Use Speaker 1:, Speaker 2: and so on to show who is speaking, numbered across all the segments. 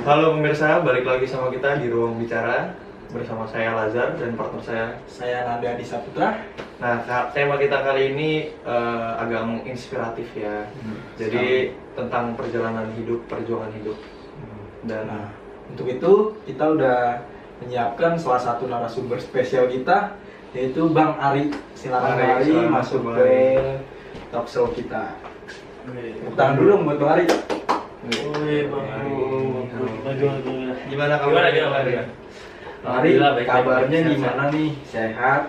Speaker 1: Halo pemirsa, balik lagi sama kita di Ruang Bicara bersama saya Lazar dan partner saya
Speaker 2: Nanda Adi Saputra.
Speaker 1: Nah, tema kita kali ini agak menginspiratif ya. Jadi tentang perjalanan hidup, perjuangan hidup. Dan
Speaker 2: untuk itu kita udah menyiapkan salah satu narasumber spesial kita, yaitu Bang Ari. Silakan Bang Ari masuk ke talk show kita. Tangan dulu buat Bang Ari.
Speaker 1: Bang Ari. Gimana kabarnya Bang Ari?
Speaker 2: Bang Ari, kabarnya gimana nih? Sehat?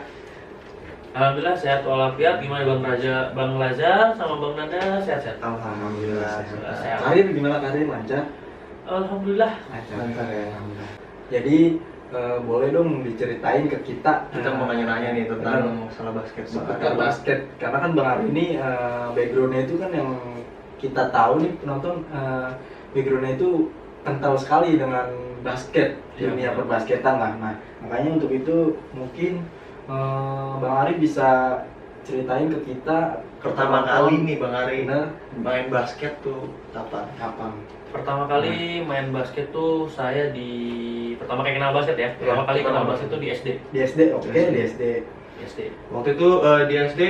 Speaker 3: Alhamdulillah sehat walafiat. Gimana Bang Lazar sama Bang Nanda sehat-sehat?
Speaker 1: Alhamdulillah.
Speaker 3: Sehat.
Speaker 2: Karir gimana karir, lancar?
Speaker 3: Alhamdulillah.
Speaker 2: Lancar ya. Jadi boleh dong diceritain ke kita.
Speaker 1: Kita mau nanya-nanya nih tentang masalah basket.
Speaker 2: Seputar basket, karena kan Bang Ari ini backgroundnya itu kan yang kita tahu nih penonton, backgroundnya itu kental sekali dengan basket, dunia perbasketan lah. Nah, makanya untuk itu mungkin Bang Ari bisa ceritain ke kita
Speaker 1: Pertama kali nih Bang Ari
Speaker 2: main
Speaker 1: basket tuh kapan?
Speaker 3: Pertama kali main basket tuh saya pertama kali kenal basket ya. Pertama kali kenal basket tuh di SD.
Speaker 2: Di SD, oke, di SD.
Speaker 1: Waktu itu di SD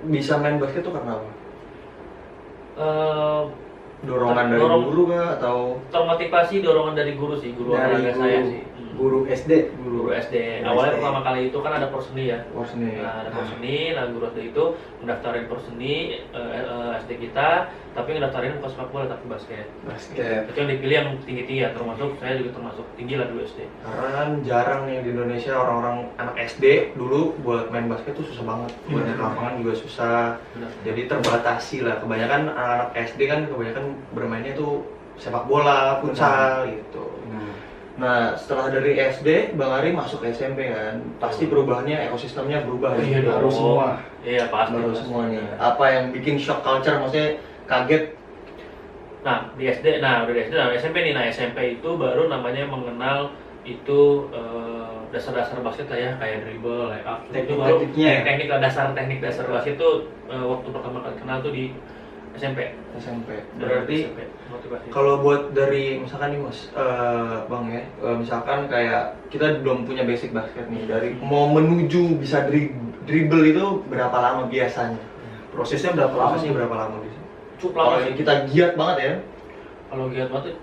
Speaker 1: bisa main basket tuh karena apa? Dorongan dari guru kah atau
Speaker 3: termotivasi dorongan dari guru sih, guru olahraga saya sih.
Speaker 2: Guru SD.
Speaker 3: Guru SD. Awalnya pertama kali itu kan ada porseni ya. Nah, ada porseni, nah guru SD itu mendaftarin porseni SD kita, tapi ngedaftarin bukan sepak bola tapi basket. Itu yang dipilih yang tinggi-tinggi ya, termasuk saya juga termasuk tinggi lah dulu SD.
Speaker 1: Karena kan jarang nih di Indonesia orang-orang anak SD dulu buat main basket tuh susah banget. Buat di lapangan juga susah. Jadi terbatasi lah. Kebanyakan anak SD kan kebanyakan bermainnya tuh sepak bola, futsal gitu. Nah, setelah dari SD, Bang Ari masuk ke SMP kan, pasti perubahannya, ekosistemnya berubah ya?
Speaker 3: Iya,
Speaker 2: baru semua.
Speaker 3: Iya, pasti.
Speaker 1: Baru semua nih. Apa yang bikin shock culture, maksudnya kaget?
Speaker 3: Nah, di SD, SMP nih, SMP itu baru namanya mengenal itu dasar-dasar basket lah ya, kayak dribble, layup, itu baru teknik dasar basket itu waktu pertama kali kenal tuh di SMP.
Speaker 1: Berarti
Speaker 3: motivasi.
Speaker 1: kalau buat dari misalkan nih Mas, Bang ya, misalkan kayak kita belum punya basic basket nih, dari mau menuju bisa dribble itu berapa lama biasanya?
Speaker 2: Prosesnya berapa lama sih?
Speaker 1: Berapa lama biasanya?
Speaker 3: Cukup lama sih.
Speaker 1: Kita giat banget ya?
Speaker 3: Kalau giat banget,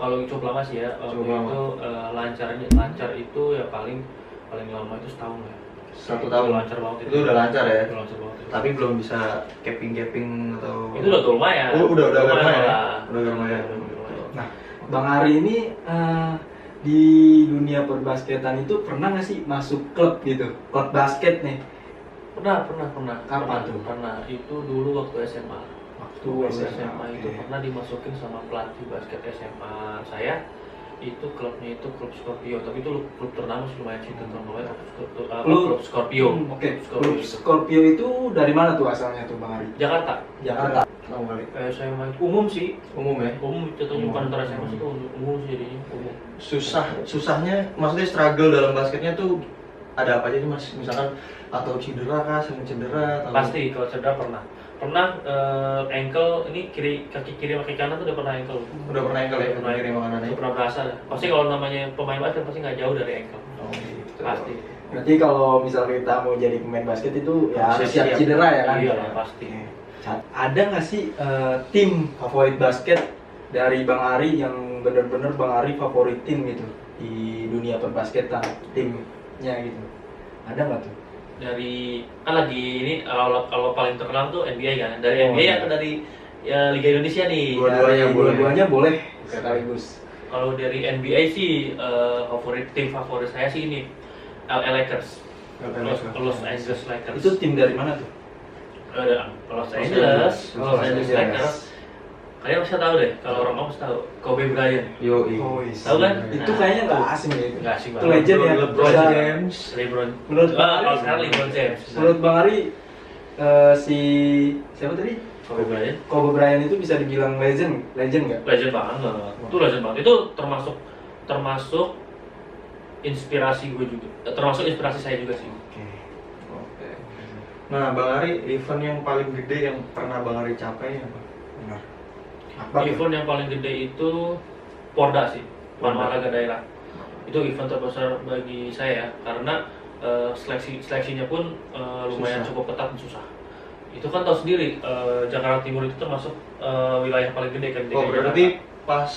Speaker 3: kalau cukup lama sih ya. Itu lancar itu ya paling lama itu setahun lah.
Speaker 1: 1 tahun.
Speaker 3: Lancar banget
Speaker 1: itu udah lancar ya?
Speaker 3: Udah lancar banget.
Speaker 1: Tapi belum bisa capping atau
Speaker 3: itu udah lumayan.
Speaker 1: Udah lumayan.
Speaker 2: Nah, Bang Ari ini di dunia perbasketan itu pernah nggak sih masuk klub gitu, klub basket nih?
Speaker 3: Pernah.
Speaker 2: Kapan tuh?
Speaker 3: Pernah. Itu dulu waktu SMA.
Speaker 2: Waktu
Speaker 3: SMA itu pernah dimasukin sama pelatih basket SMA saya. Itu klubnya itu klub Scorpio, tapi itu klub ternama sih, lumayan sih namanya klub Scorpio.
Speaker 2: Oke. Klub Scorpio itu dari mana tuh asalnya tuh Bang Ari?
Speaker 3: Jakarta. Saya main umum sih.
Speaker 1: Umum ya?
Speaker 3: Umum itu bukan antara SMA itu umum sih jadinya. Umum.
Speaker 1: Susahnya maksudnya struggle dalam basketnya tuh ada apa aja sih Mas? Misalkan atau cedera kah, sering cedera atau...
Speaker 3: Pasti kalau cedera pernah ankle ini kaki kiri sama kaki kanan tuh udah pernah ankle.
Speaker 1: Udah pernah ankle ya?
Speaker 3: Pernah
Speaker 1: kiri sama kanannya?
Speaker 3: pernah berasa. Pasti kalau namanya pemain basket pasti nggak jauh dari ankle.
Speaker 1: Gitu.
Speaker 3: Pasti.
Speaker 2: Berarti kalau misalnya kita mau jadi pemain basket itu ya harus siap cedera ya kan?
Speaker 3: Iya, pasti.
Speaker 2: Ada nggak sih tim favorit basket dari Bang Ari yang benar-benar Bang Ari favoritin gitu di dunia perbasketan, timnya gitu? Ada nggak tuh?
Speaker 3: Dari kan lagi ini kalau paling terkenal tuh NBA kan. Dari NBA atau dari Liga Indonesia nih?
Speaker 2: Dua-duanya boleh sekaligus.
Speaker 3: Kalau dari NBA sih tim favorit saya sih ini LA Lakers. Los Angeles Lakers.
Speaker 2: Itu tim dari mana tuh?
Speaker 3: Los Angeles Lakers. Kalian pasti tahu deh, kalau orang kamu pasti tahu Kobe Bryant. Tahu kan?
Speaker 2: Itu kayaknya nggak asing ya.
Speaker 3: Nggak asing
Speaker 2: Itu
Speaker 3: banget.
Speaker 2: legend ya.
Speaker 1: LeBron James.
Speaker 2: Menurut Bang Ari,
Speaker 3: kalau sekarang LeBron James.
Speaker 2: Menurut Bang Ari si siapa tadi? Kobe Bryant itu bisa dibilang legend nggak?
Speaker 3: Legend banget. Itu legend banget. Itu termasuk inspirasi gue juga. Termasuk inspirasi saya juga sih.
Speaker 1: Oke. Nah, Bang Ari, event yang paling gede yang pernah Bang Ari capai apa?
Speaker 3: Event yang paling gede itu Porda sih. olahraga daerah. Itu event terbesar bagi saya karena seleksinya pun lumayan
Speaker 1: Susah.
Speaker 3: cukup ketat dan susah. Itu kan tahu sendiri, Jakarta Timur itu termasuk wilayah paling gede kan di
Speaker 1: Oh,
Speaker 3: DKI
Speaker 1: berarti
Speaker 3: Jakarta.
Speaker 1: pas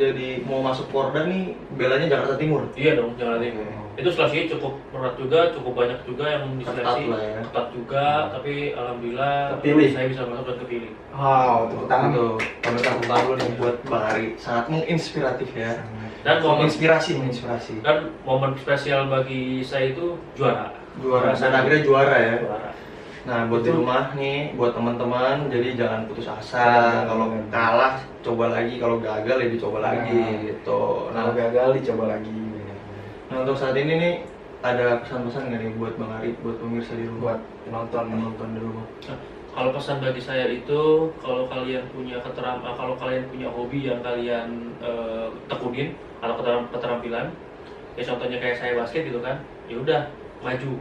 Speaker 1: jadi mau masuk Porda nih belanya Jakarta Timur.
Speaker 3: Iya dong, Jakarta Timur. Itu seleksinya cukup berat juga, cukup banyak juga yang diseleksi.
Speaker 1: Ketat lah ya.
Speaker 3: Ketat juga, tapi alhamdulillah
Speaker 2: Kepilih.
Speaker 3: saya bisa masuk dan kepilih.
Speaker 2: Wow, tepuk tangan.
Speaker 1: Tuh, kami tepuk tangan dulu nih buat Bang Ari. Sangat menginspiratif ya.
Speaker 3: Dan momen
Speaker 1: menginspirasi.
Speaker 3: dan momen spesial bagi saya itu juara.
Speaker 1: Juara dan akhirnya juara ya.
Speaker 3: Juara.
Speaker 1: Nah, buat di
Speaker 2: Itu-
Speaker 1: rumah nih, buat teman-teman, jadi jangan putus asa.
Speaker 2: Jangan.
Speaker 1: Kalau kalah, coba lagi. Kalau gagal, ya dicoba lagi
Speaker 2: Nah.
Speaker 1: gitu.
Speaker 2: Kalau gagal dicoba lagi.
Speaker 1: Nah, untuk saat ini nih, ada pesan-pesan nggak nih buat Bang Ari, buat pemirsa di rumah,
Speaker 2: Buat penonton nih.
Speaker 1: penonton di rumah?
Speaker 3: Kalau pesan bagi saya itu, kalau kalian punya hobi yang kalian tekunin atau keterampilan, ya contohnya kayak saya basket gitu kan, ya udah maju,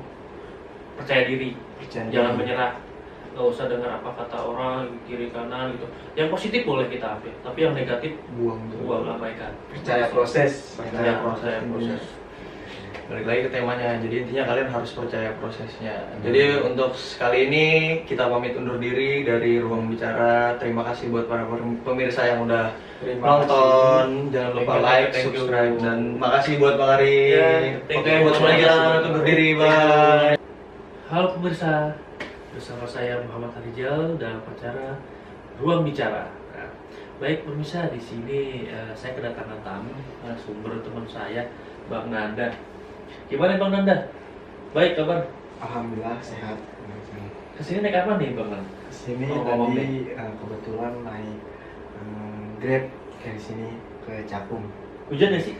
Speaker 3: percaya diri,
Speaker 2: Percaya
Speaker 3: jangan
Speaker 2: diri.
Speaker 3: menyerah, nggak usah dengar apa kata orang kiri kanan gitu. Yang positif boleh kita ambil, tapi yang negatif
Speaker 1: Buang tuh.
Speaker 3: buang, abaikan.
Speaker 2: Percaya proses.
Speaker 1: Percaya
Speaker 3: Ya,
Speaker 1: proses.
Speaker 3: percaya proses.
Speaker 1: Balik lagi ke temanya, jadi intinya kalian harus percaya prosesnya. Jadi untuk sekali ini kita pamit undur diri dari Ruang Bicara. Terima kasih buat para pemirsa yang udah
Speaker 2: Terima
Speaker 1: nonton. Jangan lupa
Speaker 3: Thank you,
Speaker 1: like,
Speaker 3: thank you.
Speaker 1: subscribe, dan makasih buat Bang Ari.
Speaker 3: Ya, thank
Speaker 1: Oke,
Speaker 3: you.
Speaker 1: buat semuanya kita pamit undur diri, bye.
Speaker 3: Halo pemirsa, bersama saya Muhammad Harijal dalam acara Ruang Bicara. Nah, baik pemirsa, di sini saya kedatangan tamu, sumber teman saya, Bang Nanda. Gimana Bang Nanda? Baik kabar?
Speaker 2: Alhamdulillah sehat.
Speaker 3: Kesini naik apa nih Bang Nanda?
Speaker 2: Kesini
Speaker 3: Oh, ngomong
Speaker 2: tadi kebetulan naik Grab dari sini ke Cakung.
Speaker 3: Hujan nggak sih?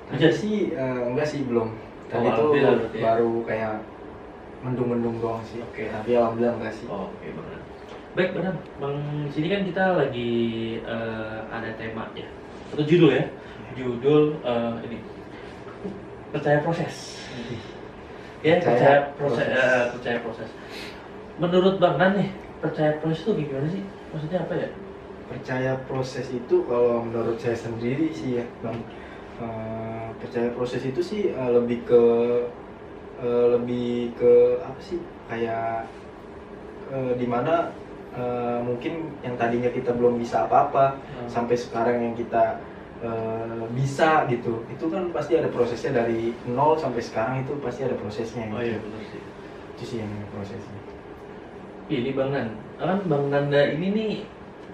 Speaker 2: Tadi sih enggak sih belum. Tadi
Speaker 3: Oh,
Speaker 2: tuh
Speaker 3: alhamdulillah berarti ya.
Speaker 2: baru kayak mendung-mendung doang sih.
Speaker 3: Oke.
Speaker 2: Tapi alhamdulillah enggak sih.
Speaker 3: Oh, oke Bang Nanda. Baik Bang Nanda, Bang sini kan kita lagi ada tema ya, atau judul ya, judul ini percaya proses. Ya,
Speaker 2: Percaya
Speaker 3: percaya proses. Menurut Bang Nan nih, percaya proses itu gimana sih? Maksudnya apa ya?
Speaker 2: Percaya proses itu kalau menurut saya sendiri sih ya Bang, percaya proses itu sih lebih ke apa sih, kayak dimana mungkin yang tadinya kita belum bisa apa-apa sampai sekarang yang kita bisa gitu, itu kan pasti ada prosesnya dari nol sampai sekarang, itu pasti ada prosesnya
Speaker 3: Oh
Speaker 2: gitu.
Speaker 3: iya benar sih.
Speaker 2: Itu sih yang prosesnya.
Speaker 3: Ini Bang Nan, kan Bang Nanda ini nih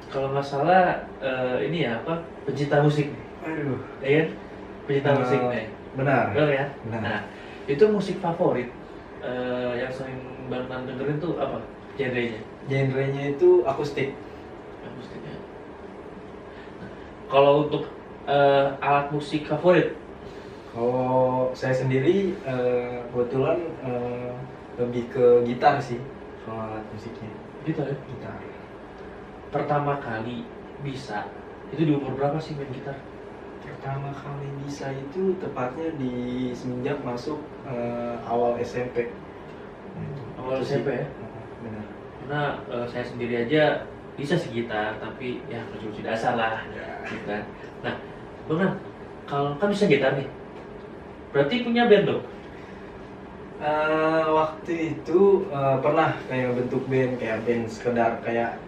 Speaker 3: kalau nggak salah ini ya apa, pencinta musik,
Speaker 2: Aduh,
Speaker 3: ya kan? Pencinta musik nih,
Speaker 2: benar.
Speaker 3: benar ya?
Speaker 2: Benar.
Speaker 3: Nah, itu musik favorit yang sering Bang Nan dengerin tuh apa? Genrenya?
Speaker 2: Genrenya itu akustik.
Speaker 3: Musiknya. Nah, kalau untuk alat musik favorit,
Speaker 2: Kalau saya sendiri kebetulan lebih ke gitar sih kalau alat musiknya.
Speaker 3: gitar ya?
Speaker 2: Gitar.
Speaker 3: Pertama kali bisa itu di umur berapa sih main gitar?
Speaker 2: Pertama kali bisa itu tepatnya di semenjak masuk awal SMP.
Speaker 3: Awal
Speaker 2: Itu sih.
Speaker 3: SMP ya?
Speaker 2: Benar.
Speaker 3: Karena saya sendiri aja bisa sih gitar, tapi ya cuci dasar lah,
Speaker 2: Ya.
Speaker 3: gitu kan. Nah, Bang Nan, kalau kan bisa gitar nih, berarti punya band dong?
Speaker 2: Waktu itu pernah kayak bentuk band, kayak band sekedar kayak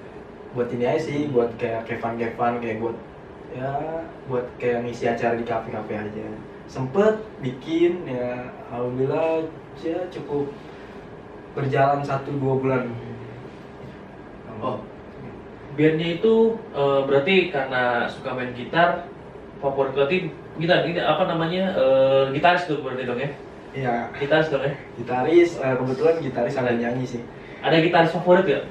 Speaker 2: buat ini aja sih, buat kayak Kevan, kayak buat ya buat kayak ngisi acara di kafe-kafe aja. Sempet bikin ya, alhamdulillah ya cukup berjalan 1-2 bulan.
Speaker 3: Oh, bandnya itu berarti karena suka main gitar, favorit berarti gitar, apa namanya, gitaris tuh berarti dong ya?
Speaker 2: Iya,
Speaker 3: Gitaris dong ya?
Speaker 2: gitaris, kebetulan gitaris ada nyanyi sih.
Speaker 3: Ada gitaris favorit gak?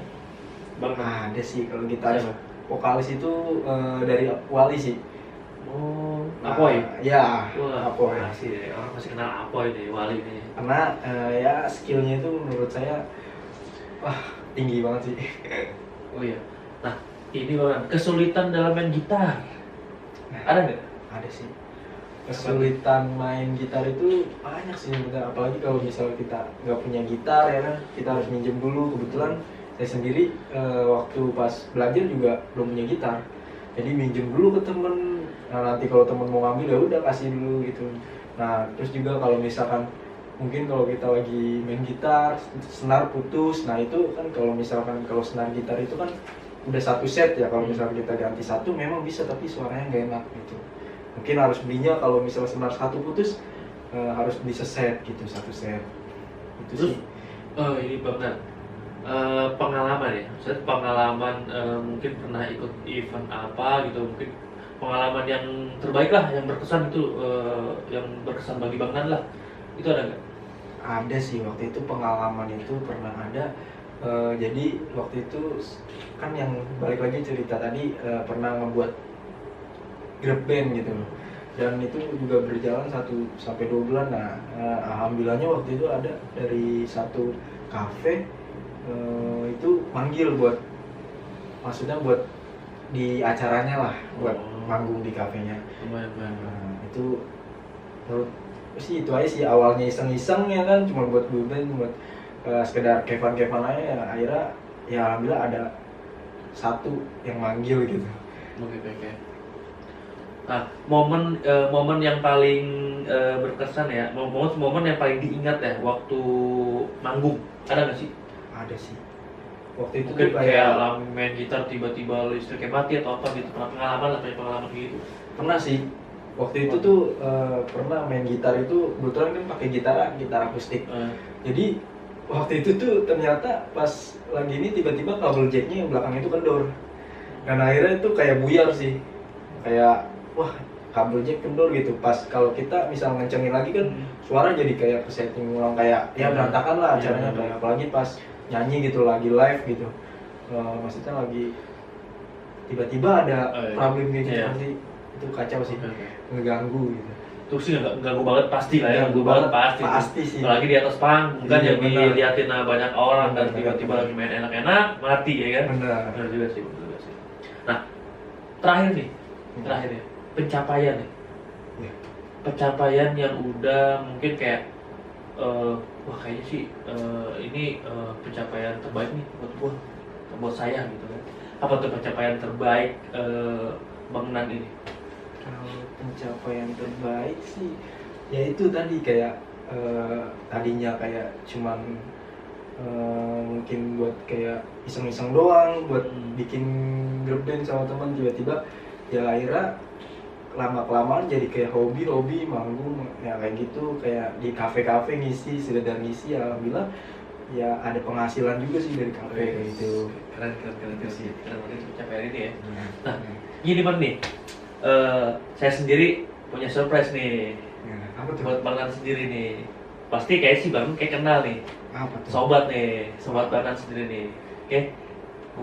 Speaker 3: Bang Nan?
Speaker 2: Ada sih kalau gitaris.
Speaker 3: Siapa?
Speaker 2: Vokalis itu dari Wali sih.
Speaker 3: Oh, Apoy?
Speaker 2: Ya,
Speaker 3: Wah,
Speaker 2: Apoy.
Speaker 3: masih deh, orang masih kenal Apoy deh, Wali nih.
Speaker 2: Karena ya skillnya itu menurut saya wah tinggi banget sih.
Speaker 3: Oh iya. Nah, ini Bang, kesulitan dalam main gitar. Ada nggak?
Speaker 2: Ada sih. Kesulitan main gitar itu banyak sih sebenarnya, apalagi kalau misalnya kita nggak punya gitar ya kan, kita harus minjem dulu. Kebetulan saya sendiri waktu pas belajar juga belum punya gitar, jadi minjem dulu ke temen Nah nanti kalau temen mau ngambil ya udah kasih dulu gitu. Nah terus juga kalau misalkan mungkin kalau kita lagi main gitar, senar putus, nah itu kan kalau misalkan kalau senar gitar itu kan udah satu set ya, kalau misalkan kita ganti satu memang bisa tapi suaranya nggak enak gitu. Mungkin harus belinya kalau misalnya senar satu putus harus bisa set gitu, satu set. Itu
Speaker 3: Terus,
Speaker 2: sih.
Speaker 3: ini banget pengalaman ya, maksudnya pengalaman mungkin pernah ikut event apa gitu, mungkin pengalaman yang terbaik lah, yang berkesan itu, yang berkesan bagi Bang Nan lah, itu ada nggak?
Speaker 2: Ada sih, waktu itu pengalaman itu pernah ada. Jadi waktu itu kan yang balik lagi cerita tadi pernah ngebuat grup band gitu, dan itu juga berjalan 1 sampai 2 bulan. Nah alhamdulillahnya waktu itu ada dari satu kafe itu manggil buat, maksudnya buat di acaranya lah, buat manggung di kafenya. Nah, itu menurut sih itu aja sih, awalnya iseng-iseng ya kan, cuma buat band, buat sekedar kevan-kevan aja ya. Akhirnya ya alhamdulillah ada satu yang manggil gitu.
Speaker 3: Oke. Nah, momen yang paling berkesan ya, momen yang paling diingat ya waktu manggung, ada nggak sih?
Speaker 2: Ada sih. Waktu itu
Speaker 3: Mungkin
Speaker 2: tuh
Speaker 3: kayak main gitar tiba-tiba listriknya mati atau apa gitu, pengalaman gitu.
Speaker 2: pernah sih. Waktu itu tuh pernah main gitar itu, kebetulan kan pakai gitar akustik. Jadi waktu itu tuh ternyata pas lagi ini tiba-tiba kabel jacknya yang belakang itu kendor. Dan akhirnya itu kayak buyar sih. Kayak wah, kabel jack kendor gitu. Pas kalau kita misal ngencengin lagi kan suara jadi kayak kesetting ulang, kayak ya berantakan lah acaranya. Kayak apalagi pas nyanyi gitu, lagi live gitu. Maksudnya lagi tiba-tiba ada problem gitu nanti itu kacau sih. Ngeganggu gitu.
Speaker 3: Terus sih ganggu banget pasti lah ya, ganggu banget pasti
Speaker 2: sih.
Speaker 3: Apalagi di atas panggung kan,
Speaker 2: Iya,
Speaker 3: yang
Speaker 2: benar.
Speaker 3: diliatin banyak orang dan
Speaker 2: Benar,
Speaker 3: tiba-tiba
Speaker 2: benar.
Speaker 3: lagi main enak-enak mati ya kan. Benar juga sih. Nah, terakhir nih pencapaian nih.
Speaker 2: Iya.
Speaker 3: Pencapaian yang udah mungkin kayak wah kayaknya sih ini pencapaian terbaik nih buat saya gitu kan. Apa tuh pencapaian terbaik Bang Nan ini?
Speaker 2: Kalau pencapaian terbaik sih ya itu tadi kayak tadinya kayak cuman mungkin buat kayak iseng-iseng doang, buat bikin grup band sama teman, tiba-tiba ya akhirnya lama-kelamaan jadi kayak hobi manggung ya kayak gitu, kayak di kafe-kafe ngisi, sekedar ngisi. Alhamdulillah ya ada penghasilan juga sih dari kafe kayak gitu.
Speaker 3: Keren
Speaker 2: sih.
Speaker 3: Keren banget pencapaian ini ya. Nah, gini Bang nih, saya sendiri punya surprise nih
Speaker 2: Apa tuh?
Speaker 3: buat Bang Nan sendiri nih. Pasti kayak sih Bang kayak kenal nih,
Speaker 2: Apa tuh?
Speaker 3: sobat Bang Nan sendiri nih. Oke,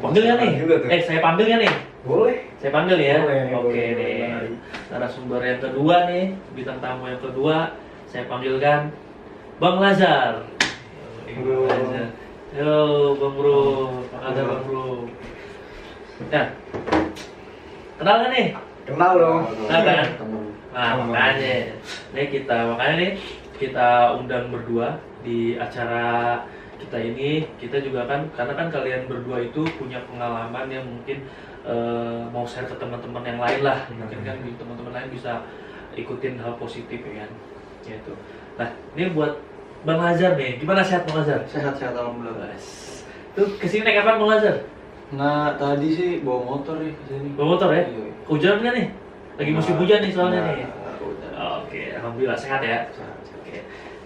Speaker 3: panggil ya nih.
Speaker 2: Juga tuh.
Speaker 3: Saya panggil ya nih.
Speaker 2: Boleh.
Speaker 3: Saya panggil ya.
Speaker 2: Boleh,
Speaker 3: Oke
Speaker 2: boleh,
Speaker 3: nih.
Speaker 2: boleh.
Speaker 3: Narasumber yang kedua nih, bintang tamu yang kedua, saya panggilkan Bang Lazar.
Speaker 2: Bro.
Speaker 3: Lazar. Yo, Bang Bro. Apa kabar Bang Bro? Nah, kenal kan nih?
Speaker 2: Kenal dong.
Speaker 3: Kenal kan? Nah, makanya nih kita undang berdua di acara kita ini. Kita juga kan, karena kan kalian berdua itu punya pengalaman yang mungkin mau share ke teman-teman yang lain lah. Mungkin kan di teman-teman lain bisa ikutin hal positif ya kan. Gitu. Nah, ini buat Bang Lazar nih. Gimana sehat Bang Lazar?
Speaker 1: Sehat-sehat alhamdulillah.
Speaker 3: Tuh kesini naik kapan Bang Lazar?
Speaker 1: Nah, tadi sih bawa motor nih ke sini.
Speaker 3: Bawa motor ya?
Speaker 1: Iya.
Speaker 3: Hujan nggak nih? Lagi musim hujan nih soalnya
Speaker 1: Nah,
Speaker 3: nih.
Speaker 1: udah.
Speaker 3: Oke, alhamdulillah sehat ya.
Speaker 1: Sehat.
Speaker 3: Oke.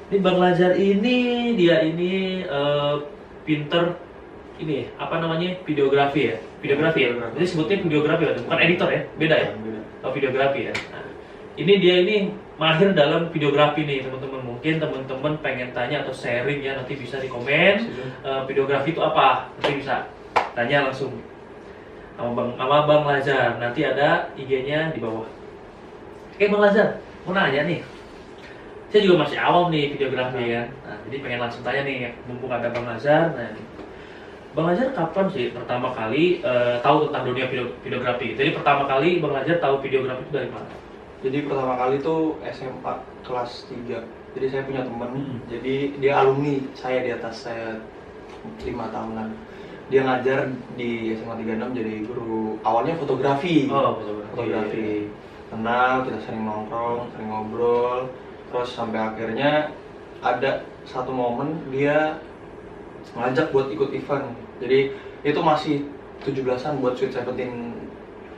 Speaker 3: Ini Bang Lazar ini dia pinter ini apa namanya? Videografi ya. Videografi ya. Jadi sebutnya videografi ya, bukan editor ya. Beda ya. Oh, videografi ya. Nah, dia ini mahir dalam videografi nih teman-teman. Mungkin teman-teman pengen tanya atau sharing ya, nanti bisa di komen. Videografi itu apa? Nanti bisa tanya langsung sama Bang Lazar. Nanti ada IG-nya di bawah. Oke Bang Lazar, mau nanya nih. Saya juga masih awam nih videografi kan. Nah, jadi pengen langsung tanya nih, mumpung ada Bang Lazar. Nah, Bang Lazar kapan sih pertama kali tahu tentang dunia videografi? Jadi pertama kali Bang Lazar tahu videografi itu dari mana?
Speaker 1: Jadi pertama kali tuh SMA kelas 3. Jadi saya punya teman, jadi dia alumni saya, di atas saya 5 tahunan. Dia ngajar di SMA 36 jadi guru. Awalnya fotografi.
Speaker 3: Oh,
Speaker 1: Fotografi. kenal, kita sering nongkrong, sering ngobrol, terus sampai akhirnya ada satu momen dia ngajak buat ikut event. Jadi itu masih 17-an buat Sweet Seventeen,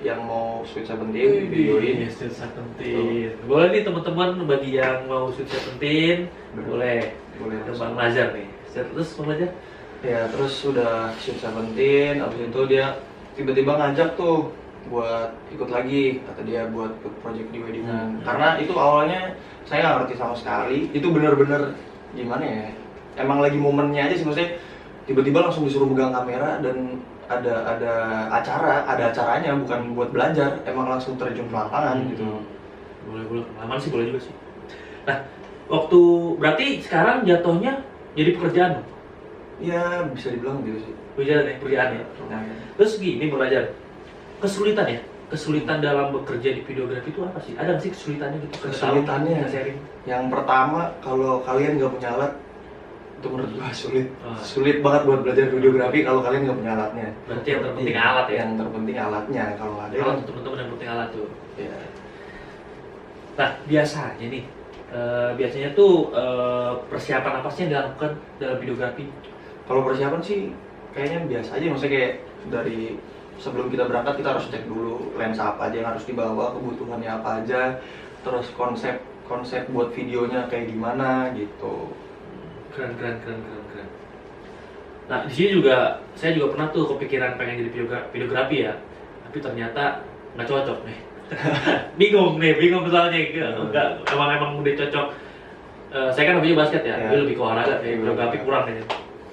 Speaker 1: yang mau Sweet Seventeen videoin.
Speaker 3: Sweet Seventeen. Boleh nih teman-teman bagi yang mau Sweet Seventeen, boleh ke Bang Lazar nih. Terus Bang Lazar?
Speaker 1: Ya terus udah Sweet Seventeen, abis itu dia tiba-tiba ngajak tuh buat ikut lagi, kata dia buat ikut project di weddingan. Karena itu awalnya saya nggak ngerti sama sekali. Itu bener-bener gimana ya? Emang lagi momennya aja sih, maksudnya tiba-tiba langsung disuruh megang kamera dan ada acaranya, bukan buat belajar, emang langsung terjun ke lapangan gitu.
Speaker 3: Boleh pengalaman sih boleh juga sih. Nah, waktu berarti sekarang jatuhnya jadi pekerjaan?
Speaker 1: Ya bisa dibilang gitu sih.
Speaker 3: Pekerjaan ya. Nah, terus gini belajar kesulitan dalam bekerja di videografi itu apa sih? Ada nggak sih kesulitannya gitu?
Speaker 1: Kesulitannya yang pertama, kalau kalian nggak punya alat, itu menurut gua sulit banget buat belajar videografi kalau kalian nggak punya alatnya.
Speaker 3: Berarti yang terpenting alat ya?
Speaker 1: Yang terpenting alatnya, kalau nggak ada
Speaker 3: Alat teman-teman yang penting alat tuh.
Speaker 1: ya.
Speaker 3: Nah biasanya nih, biasanya tuh persiapan apa sih yang dilakukan dalam videografi?
Speaker 1: Kalau persiapan sih kayaknya biasa aja, maksudnya kayak dari sebelum kita berangkat kita harus cek dulu lensa apa aja yang harus dibawa, kebutuhannya apa aja, terus konsep buat videonya kayak gimana gitu.
Speaker 3: Keren. Nah di sini juga saya juga pernah tuh kepikiran pengen jadi videografi ya, tapi ternyata nggak cocok nih. bingung soalnya nggak emang udah cocok. Saya kan hobinya basket ya, dia lebih ke olahraga, kayak videografi kurang kayaknya.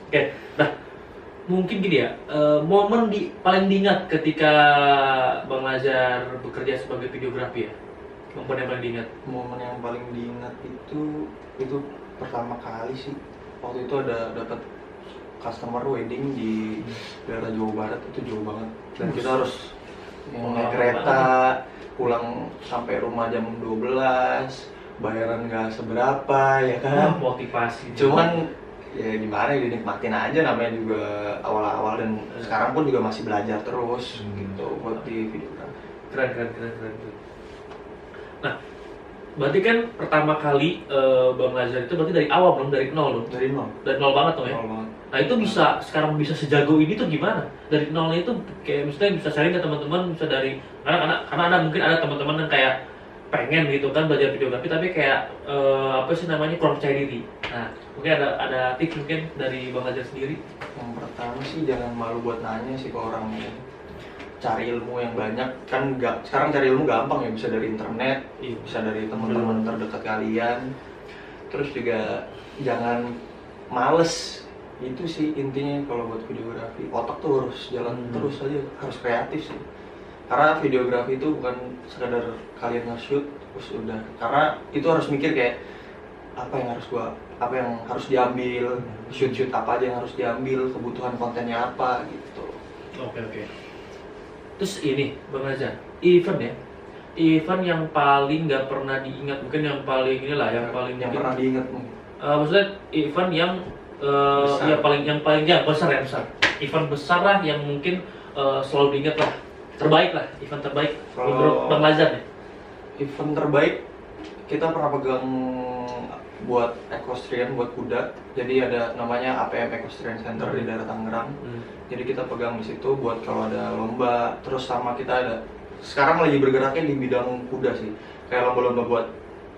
Speaker 3: Oke, nah mungkin gini ya, momen paling diingat ketika Bang Lazar bekerja sebagai videografi ya, momen yang paling diingat?
Speaker 1: Momen yang paling diingat itu pertama kali sih, waktu itu ada dapat customer wedding di daerah Jawa Barat, itu jauh banget dan kita harus naik kereta pulang sampai rumah jam 12, bayaran nggak seberapa ya kan.
Speaker 3: Motivasi
Speaker 1: Cuman ya gimana ya, dinikmatin aja, namanya juga awal-awal dan sekarang pun juga masih belajar terus gitu buat di videografi.
Speaker 3: Keren. Nah, berarti kan pertama kali Bang Lazar itu berarti dari awal belum, dari nol dong? Dari nol banget dong ya?
Speaker 1: Nol banget.
Speaker 3: Nah itu sekarang bisa sejago ini tuh gimana? Dari nolnya itu kayak misalnya bisa sharing ke teman-teman, bisa dari karena ada mungkin ada teman-teman yang kayak pengen gitu kan belajar videografi tapi kayak apa sih namanya, kurang percaya diri. Nah mungkin ada tips mungkin dari Bang Lazar sendiri?
Speaker 1: Yang pertama sih jangan malu buat nanya sih ke orang, cari ilmu yang banyak kan. Sekarang cari ilmu gampang ya, bisa dari internet, bisa dari teman-teman terdekat kalian. Terus juga jangan males, itu sih intinya kalau buat videografi. Otak tuh harus jalan terus aja, harus kreatif sih. Karena videografi itu bukan sekadar kalian nge-shoot terus udah, karena itu harus mikir kayak apa yang harus diambil, shoot apa aja yang harus diambil, kebutuhan kontennya apa gitu.
Speaker 3: Oke. Terus ini Bang Lazar, event yang paling nggak pernah diingat, mungkin yang paling inilah yang paling
Speaker 1: yang pernah diingat mungkin.
Speaker 3: Maksudnya event yang besar. Event besar lah yang mungkin selalu diingat lah, terbaik lah, event terbaik menurut Bang Lazar ya.
Speaker 1: Event terbaik kita pernah pegang buat equestrian, buat kuda. Jadi ada namanya APM Equestrian Center di daerah Tangerang. Jadi kita pegang di situ buat kalau ada lomba. Terus sama kita ada sekarang lagi bergeraknya di bidang kuda sih. Kayak lomba-lomba buat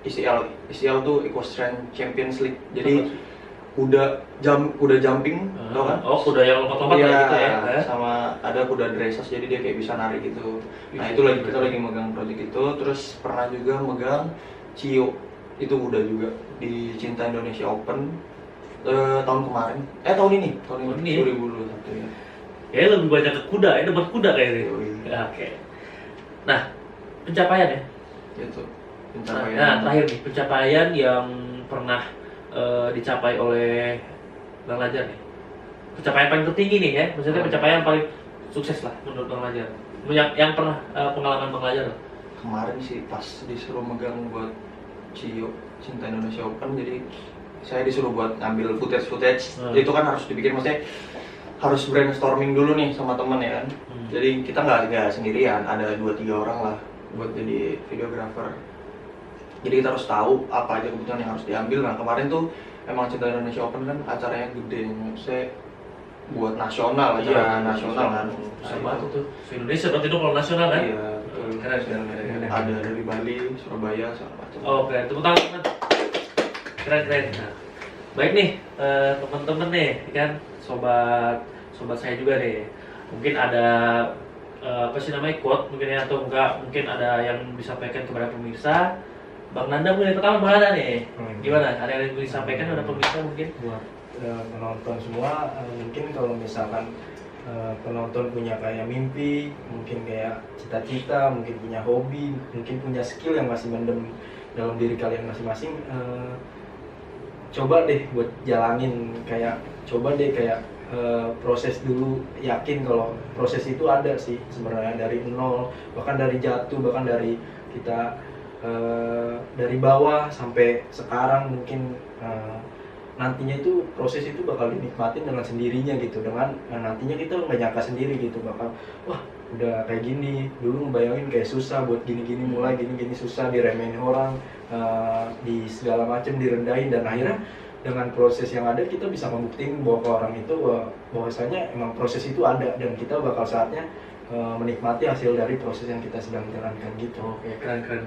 Speaker 1: ICL. ICL tuh Equestrian Champions League. Jadi kuda jumping, tau kan?
Speaker 3: Oh, kuda yang lompat-lompat gitu ya.
Speaker 1: Sama ada kuda dressage, jadi dia kayak bisa nari gitu. Nah, itu kita lagi megang project itu. Terus pernah juga megang CIO. Itu kuda juga di Cinta Indonesia Open tahun kemarin. Tahun ini 2021 ya.
Speaker 3: Ya lebih banyak ke kuda, ya dapat kuda kayaknya. Oke. Nah, pencapaian ya.
Speaker 1: Gitu. Pencapaian.
Speaker 3: Nah, terakhir nih, pencapaian yang pernah dicapai oleh Bang Lazar nih. Pencapaian paling tertinggi nih ya, maksudnya pencapaian paling sukses lah menurut Bang Lazar. Yang pernah pengalaman Bang Lazar.
Speaker 1: Kemarin sih pas disuruh megang buat CIO Cinta Indonesia Open, jadi saya disuruh buat ngambil footage. Itu kan harus dibikin, maksudnya harus brainstorming dulu nih sama temen ya kan. Jadi kita nggak sendirian, ada 2-3 orang lah buat jadi videographer. Jadi kita harus tahu apa aja kebutuhan yang harus diambil. Nah kemarin tuh emang Cinta Indonesia Open kan acaranya gede, maksudnya buat nasional, acara nasional kan.
Speaker 3: Besar banget tuh. Indonesia berarti itu kalau nasional kan?
Speaker 1: Iya, betul.
Speaker 3: Keren.
Speaker 1: Ada dari Bali, Surabaya, segala macam.
Speaker 3: Oh, keren. Tepuk tangan, teman. Keren. Nah, baik nih, teman-teman nih, kan sobat saya juga nih. Mungkin ada apa sih namanya quote mungkin ya, atau enggak mungkin ada yang disampaikan kepada pemirsa. Bang Nanda mulai pertama Bang Nanda nih. Gimana? Ada yang ingin disampaikan kepada pemirsa mungkin?
Speaker 2: Buat penonton semua, mungkin kalau misalkan penonton punya kayak mimpi, mungkin kayak cita-cita, mungkin punya hobi, mungkin punya skill yang masih mendem dalam diri kalian masing-masing, coba deh buat jalanin, coba deh proses dulu, yakin kalau proses itu ada sih sebenarnya dari nol, bahkan dari jatuh, bahkan dari kita dari bawah sampai sekarang mungkin nantinya itu proses itu bakal dinikmatin dengan sendirinya gitu, dengan nantinya kita nggak nyangka sendiri gitu bakal wah udah kayak gini, dulu ngebayangin kayak susah buat gini-gini, mulai gini-gini susah, diremehin orang, di segala macam direndahin, dan akhirnya dengan proses yang ada kita bisa membuktikan bahwa ke orang itu bahwasanya emang proses itu ada dan kita bakal saatnya menikmati hasil dari proses yang kita sedang jalankan gitu.
Speaker 3: Oke, keren.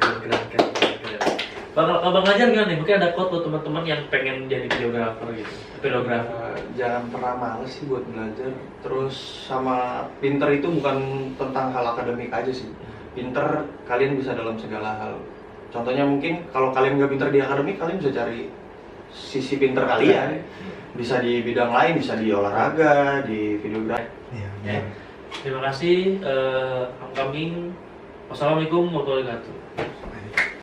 Speaker 3: Bang Ajar gimana nih? Mungkin ada quote buat teman-teman yang pengen jadi videographer gitu. Videographer.
Speaker 1: Jangan pernah males sih buat belajar. Terus sama pinter itu bukan tentang hal akademik aja sih. Pinter kalian bisa dalam segala hal. Contohnya mungkin kalau kalian nggak pinter di akademik, kalian bisa cari sisi pinter kalian. Bisa di bidang lain, bisa di olahraga, di videografi.
Speaker 3: Ya. Terima kasih. Wassalamualaikum warahmatullahi wabarakatuh.